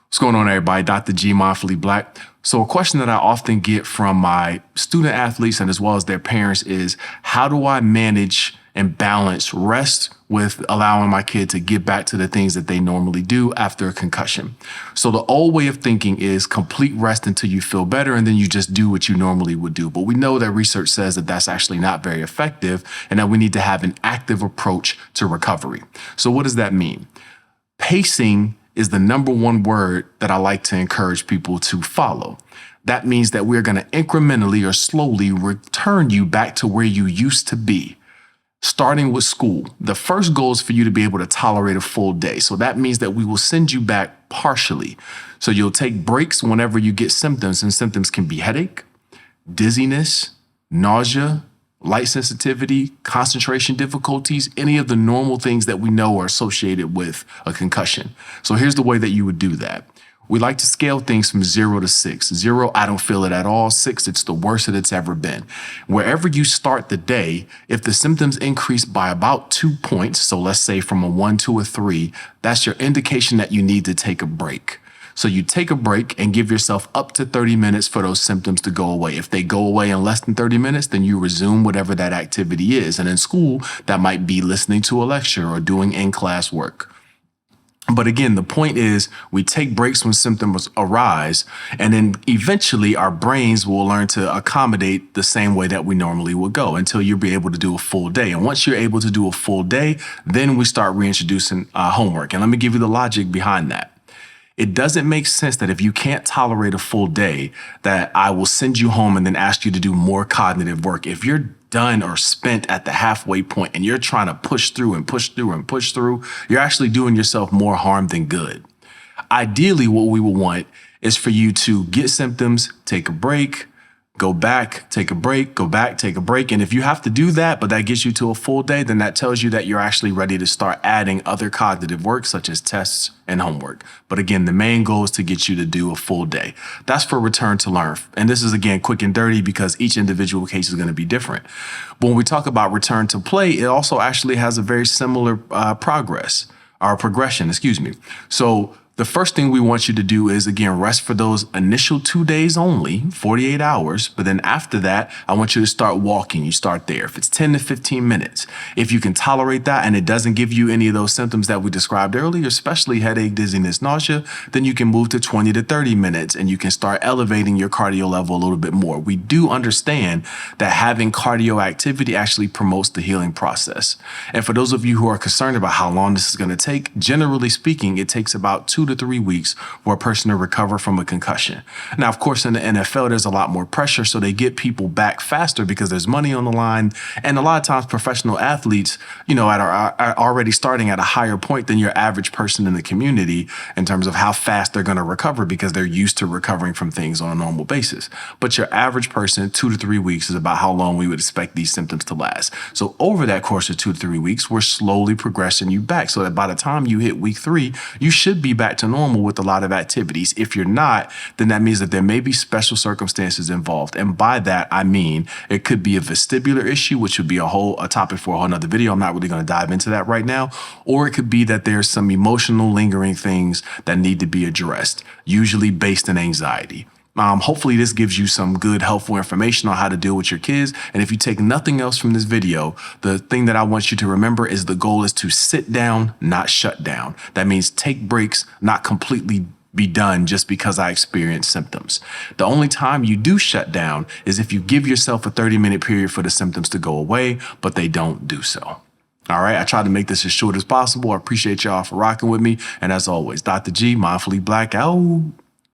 What's going on, everybody? Dr. G, Mindfully Black. So a question that I often get from my student athletes and as well as their parents is, how do I manage and balance rest with allowing my kid to get back to the things that they normally do after a concussion? So the old way of thinking is complete rest until you feel better, and then you just do what you normally would do. But we know that research says that that's actually not very effective and that we need to have an active approach to recovery. So what does that mean? Pacing is the number one word that I like to encourage people to follow. That means that we're going to incrementally or slowly return you back to where you used to be. Starting with school, the first goal is for you to be able to tolerate a full day. So that means that we will send you back partially. So you'll take breaks whenever you get symptoms, and symptoms can be headache, dizziness, nausea, light sensitivity, concentration difficulties, any of the normal things that we know are associated with a concussion. So here's the way that you would do that. We like to scale things from 0 to 6. 0, I don't feel it at all. 6, it's the worst that it's ever been. Wherever you start the day, if the symptoms increase by about 2 points, so let's say from a 1 to a 3, that's your indication that you need to take a break. So you take a break and give yourself up to 30 minutes for those symptoms to go away. If they go away in less than 30 minutes, then you resume whatever that activity is. And in school, that might be listening to a lecture or doing in-class work. But again, the point is we take breaks when symptoms arise, and then eventually our brains will learn to accommodate the same way that we normally would go until you'll be able to do a full day. And once you're able to do a full day, then we start reintroducing homework. And let me give you the logic behind that. It doesn't make sense that if you can't tolerate a full day, that I will send you home and then ask you to do more cognitive work. If you're done or spent at the halfway point and you're trying to push through and push through and push through, you're actually doing yourself more harm than good. Ideally, what we would want is for you to get symptoms, take a break, go back, take a break, go back, take a break. And if you have to do that, but that gets you to a full day, then that tells you that you're actually ready to start adding other cognitive work such as tests and homework. But again, the main goal is to get you to do a full day. That's for return to learn. And this is, again, quick and dirty because each individual case is going to be different. But when we talk about return to play, it also actually has a very similar progression. So the first thing we want you to do is, again, rest for those initial 2 days only, 48 hours. But then after that, I want you to start walking. You start there. If it's 10 to 15 minutes, if you can tolerate that and it doesn't give you any of those symptoms that we described earlier, especially headache, dizziness, nausea, then you can move to 20 to 30 minutes and you can start elevating your cardio level a little bit more. We do understand that having cardio activity actually promotes the healing process. And for those of you who are concerned about how long this is going to take, generally speaking, it takes about 2 to 3 weeks for a person to recover from a concussion. Now, of course, in the NFL, there's a lot more pressure, so they get people back faster because there's money on the line. And a lot of times professional athletes, are already starting at a higher point than your average person in the community in terms of how fast they're going to recover because they're used to recovering from things on a normal basis. But your average person, 2 to 3 weeks is about how long we would expect these symptoms to last. So over that course of 2 to 3 weeks, we're slowly progressing you back so that by the time you hit week 3, you should be back to normal with a lot of activities. If you're not, then that means that there may be special circumstances involved. And by that, I mean, it could be a vestibular issue, which would be a topic for a whole nother video. I'm not really going to dive into that right now. Or it could be that there's some emotional lingering things that need to be addressed, usually based in anxiety. Hopefully this gives you some good, helpful information on how to deal with your kids. And if you take nothing else from this video, the thing that I want you to remember is the goal is to sit down, not shut down. That means take breaks, not completely be done just because I experience symptoms. The only time you do shut down is if you give yourself a 30-minute period for the symptoms to go away, but they don't do so. All right, I tried to make this as short as possible. I appreciate y'all for rocking with me. And as always, Dr. G, Mindfully Black out.